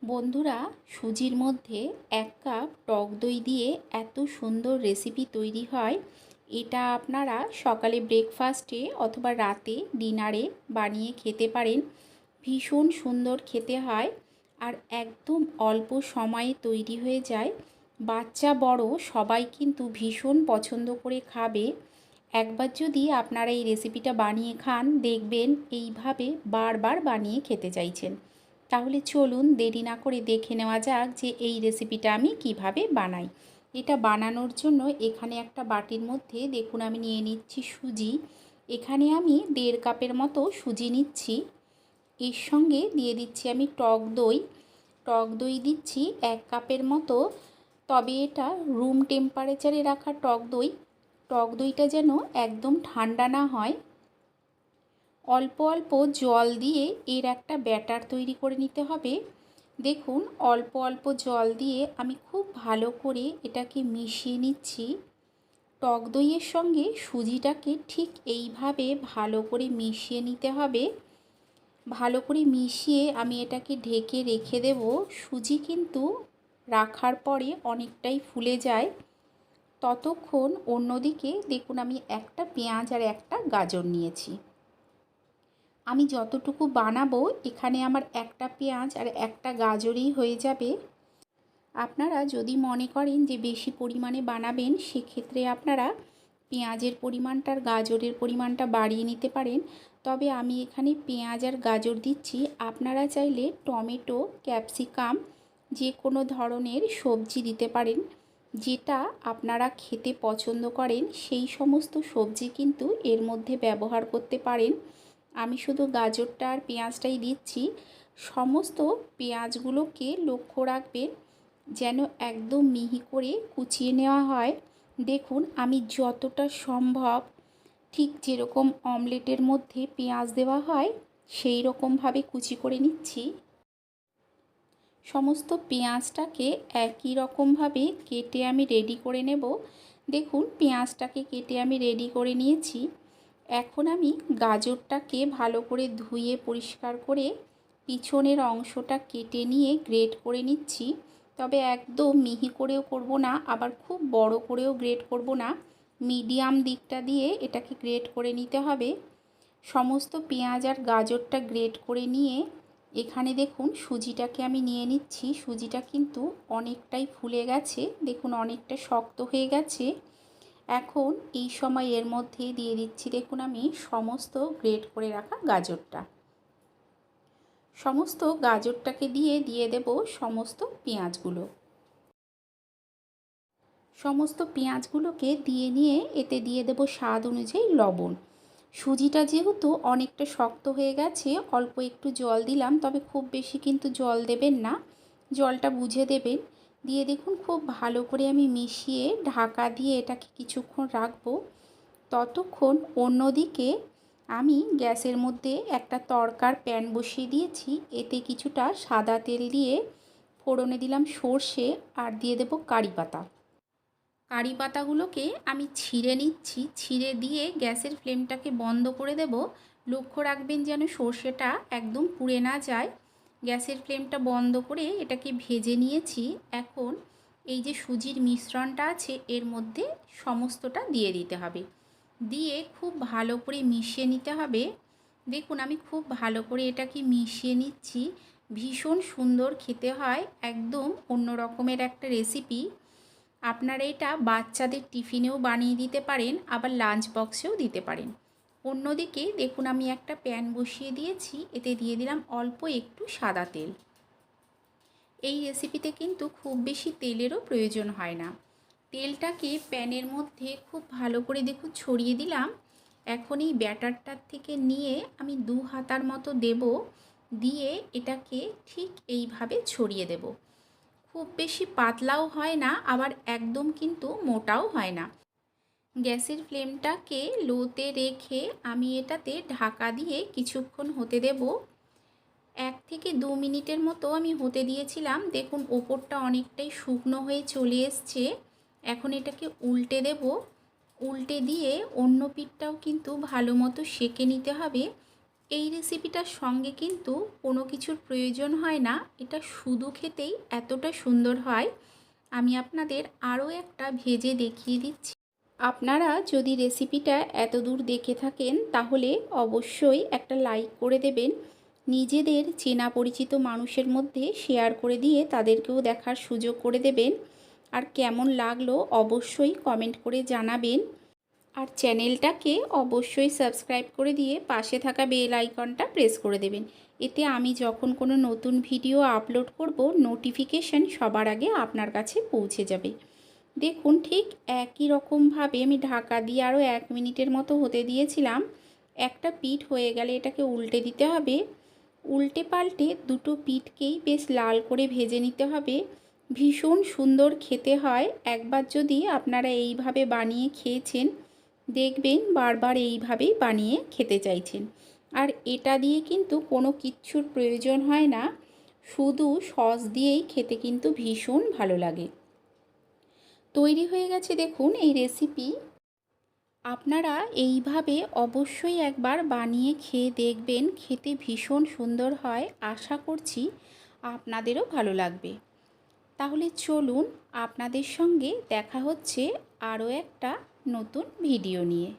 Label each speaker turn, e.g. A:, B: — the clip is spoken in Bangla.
A: বন্ধুরা, সুজির মধ্যে 1 কাপ টক দই দিয়ে এত সুন্দর রেসিপি তৈরি হয়। এটা আপনারা সকালে ব্রেকফাস্টে অথবা রাতে ডিনারে বানিয়ে খেতে পারেন। ভীষণ সুন্দর খেতে হয় আর একদম অল্প সময়ে তৈরি হয়ে যায়। বাচ্চা বড় সবাই কিন্তু ভীষণ পছন্দ করে খাবে। একবার যদি আপনারা এই রেসিপিটা বানিয়ে খান, দেখবেন এইভাবে বারবার বানিয়ে খেতে চাইছেন। তাহলে চলুন দেরি না করে দেখে নেওয়া যাক যে এই রেসিপিটা আমি কিভাবে বানাই। এটা বানানোর জন্য এখানে একটা বাটির মধ্যে দেখুন আমি নিয়ে নিচ্ছি সুজি। এখানে আমি 1.5 কাপের মতো সুজি নিচ্ছি। এর সঙ্গে দিয়ে দিচ্ছি আমি টক দই। টক দই দিচ্ছি 1 কাপের মতো, তবে এটা রুম টেম্পারেচারে রাখা টক দই। টক দইটা যেন একদম ঠান্ডা না হয়। অল্প অল্প জল দিয়ে এর একটা ব্যাটার তৈরি করে নিতে হবে। দেখুন অল্প অল্প জল দিয়ে আমি খুব ভালো করে এটাকে মিশিয়ে নিচ্ছি। টক দইয়ের সঙ্গে সুজিটাকে ঠিক এইভাবে ভালো করে মিশিয়ে নিতে হবে। ভালো করে মিশিয়ে আমি এটাকে ঢেকে রেখে দেব। সুজি কিন্তু রাখার পরে অনেকটাই ফুলে যায়। ততক্ষণ অন্যদিকে দেখুন আমি একটা পেঁয়াজ আর একটা গাজর নিয়েছি। আমি যতটুকু বানাবো এখানে আমার একটা পেঁয়াজ আর একটা গাজরই হয়ে যাবে। আপনারা যদি মনে করেন যে বেশি পরিমাণে বানাবেন, সেক্ষেত্রে আপনারা পেঁয়াজের পরিমাণটা আর গাজরের পরিমাণটা বাড়িয়ে নিতে পারেন। তবে আমি এখানে পেঁয়াজ আর গাজর দিচ্ছি। আপনারা চাইলে টমেটো, ক্যাপসিকাম যে কোনো ধরনের সবজি দিতে পারেন। যেটা আপনারা খেতে পছন্দ করেন সেই সমস্ত সবজি কিন্তু এর মধ্যে ব্যবহার করতে পারেন। আমি শুধু গাজরটা আর পেঁয়াজটাই দিচ্ছি। সমস্ত পেঁয়াজগুলোকে লক্ষ্য রাখবেন যেন একদম মিহি করে কুচিয়ে নেওয়া হয়। দেখুন আমি যতটা সম্ভব ঠিক যেরকম অমলেটের মধ্যে পেঁয়াজ দেওয়া হয় সেই রকমভাবে কুচি করে নিচ্ছি। সমস্ত পেঁয়াজটাকে একই রকমভাবে কেটে আমি রেডি করে নেব। দেখুন পেঁয়াজটাকে কেটে আমি রেডি করে নিয়েছি। এখন আমি গাজরটাকে ভালো করে ধুয়ে পরিষ্কার করে পিছনের অংশটা কেটে নিয়ে গ্রেট করে নিচ্ছি। তবে একদম মিহি করেও করব না, আবার খুব বড় করেও গ্রেট করব না। মিডিয়াম দিকটা দিয়ে এটাকে গ্রেট করে নিতে হবে। সমস্ত পেঁয়াজ আর গাজরটা গ্রেট করে নিয়ে এখানে দেখুন সুজিটাকে আমি নিয়ে নিচ্ছি। সুজিটা কিন্তু অনেকটাই ফুলে গেছে, দেখুন অনেকটা শক্ত হয়ে গেছে। এখন এই সময় এর মধ্যে দিয়ে দিচ্ছি দেখুন আমি সমস্ত গ্রেট করে রাখা গাজরটা। সমস্ত গাজরটাকে দিয়ে দেব সমস্ত পেঁয়াজগুলো। সমস্ত পেঁয়াজগুলোকে দিয়ে নিয়ে এতে দিয়ে দেব স্বাদ অনুযায়ী লবণ। সুজিটা যেহেতু অনেকটা শক্ত হয়ে গেছে, অল্প একটু জল দিলাম, তবে খুব বেশি কিন্তু জল দেবেন না, জলটা বুঝে দেবেন। দিয়ে দেখুন খুব ভালো করে আমি মিশিয়ে ঢাকা দিয়ে এটাকে কিছুক্ষণ রাখবো। ততক্ষণ অন্যদিকে আমি গ্যাসের মধ্যে একটা তড়কার প্যান বসিয়ে দিয়েছি। এতে কিছুটা সাদা তেল দিয়ে ফোড়নে দিলাম সর্ষে আর দিয়ে দেব কারি পাতা। কারি পাতাগুলোকে আমি ছিঁড়ে নিচ্ছি। ছিঁড়ে দিয়ে গ্যাসের ফ্লেমটাকে বন্ধ করে দেব। লক্ষ্য রাখবেন যেন সর্ষেটা একদম পুড়ে না যায়। গ্যাসের ফ্লেমটা বন্ধ করে এটাকে ভেজে নিয়েছি। এখন এই যে সুজির মিশ্রণটা আছে এর মধ্যে সমস্তটা দিয়ে দিতে হবে। দিয়ে খুব ভালো করে মিশিয়ে নিতে হবে। দেখুন আমি খুব ভালো করে এটাকে মিশিয়ে নিচ্ছি। ভীষণ সুন্দর খেতে হয়, একদম অন্য রকমের একটা রেসিপি। আপনারা এটা বাচ্চাদের টিফিনেও বানিয়ে দিতে পারেন, আবার লাঞ্চ বক্সেও দিতে পারেন। অন্যদিকে দেখুন আমি একটা প্যান বসিয়ে দিয়েছি। এতে দিয়ে দিলাম অল্প একটু সাদা তেল। এই রেসিপিতে কিন্তু খুব বেশি তেলেরও প্রয়োজন হয় না। তেলটাকে প্যানের মধ্যে খুব ভালো করে দেখুন ছড়িয়ে দিলাম। এখন এই ব্যাটারটার থেকে নিয়ে আমি 2 হাতার মতো দেব। দিয়ে এটাকে ঠিক এইভাবে ছড়িয়ে দেব। খুব বেশি পাতলাও হয় না, আবার একদম কিন্তু মোটাও হয় না। গ্যাসের ফ্লেমটাকে লোতে রেখে আমি এটাতে ঢাকা দিয়ে কিছুক্ষণ হতে দেব। 1 থেকে 2 মিনিটের মতো আমি হতে দিয়েছিলাম। দেখুন ওপরটা অনেকটাই শুকনো হয়ে চলে এসছে। এখন এটাকে উল্টে দেব। উল্টে দিয়ে অন্য পিঠটাও কিন্তু ভালো মতো সেঁকে নিতে হবে। এই রেসিপিটার সঙ্গে কিন্তু কোনো কিছুর প্রয়োজন হয় না, এটা শুধু খেতেই এতটা সুন্দর হয়। আমি আপনাদের আরও একটা ভেজে দেখিয়ে দিচ্ছি। আপনারা যদি রেসিপিটা এত দূর দেখে থাকেন তাহলে অবশ্যই একটা লাইক করে দেবেন। নিজেদের চেনা পরিচিত মানুষের মধ্যে শেয়ার করে দিয়ে তাদেরকেও দেখার সুযোগ করে দেবেন। আর কেমন লাগলো অবশ্যই কমেন্ট করে জানাবেন। আর চ্যানেলটাকে অবশ্যই সাবস্ক্রাইব করে দিয়ে পাশে থাকা বেল আইকনটা প্রেস করে দেবেন। এতে আমি যখন কোনো নতুন ভিডিও আপলোড করব নোটিফিকেশান সবার আগে আপনার কাছে পৌঁছে যাবে। দেখুন ঠিক একই রকমভাবে আমি ঢাকা দিয়ে আরও 1 মিনিটের মতো হতে দিয়েছিলাম। একটা পিঠ হয়ে গেলে এটাকে উল্টে দিতে হবে। উল্টে পাল্টে দুটো পিঠকেই বেশ লাল করে ভেজে নিতে হবে। ভীষণ সুন্দর খেতে হয়। একবার যদি আপনারা এইভাবে বানিয়ে খেয়েছেন দেখবেন বারবার এইভাবেই বানিয়ে খেতে চাইছেন। আর এটা দিয়ে কিন্তু কোনো কিচ্ছুর প্রয়োজন হয় না, শুধু সস দিয়েই খেতে কিন্তু ভীষণ ভালো লাগে। তৈরি হয়ে গেছে দেখুন এই রেসিপি। আপনারা এইভাবে অবশ্যই একবার বানিয়ে খেয়ে দেখবেন, খেতে ভীষণ সুন্দর হয়। আশা করছি আপনাদেরও ভালো লাগবে। তাহলে চলুন আপনাদের সঙ্গে দেখা হচ্ছে আরও একটা নতুন ভিডিও নিয়ে।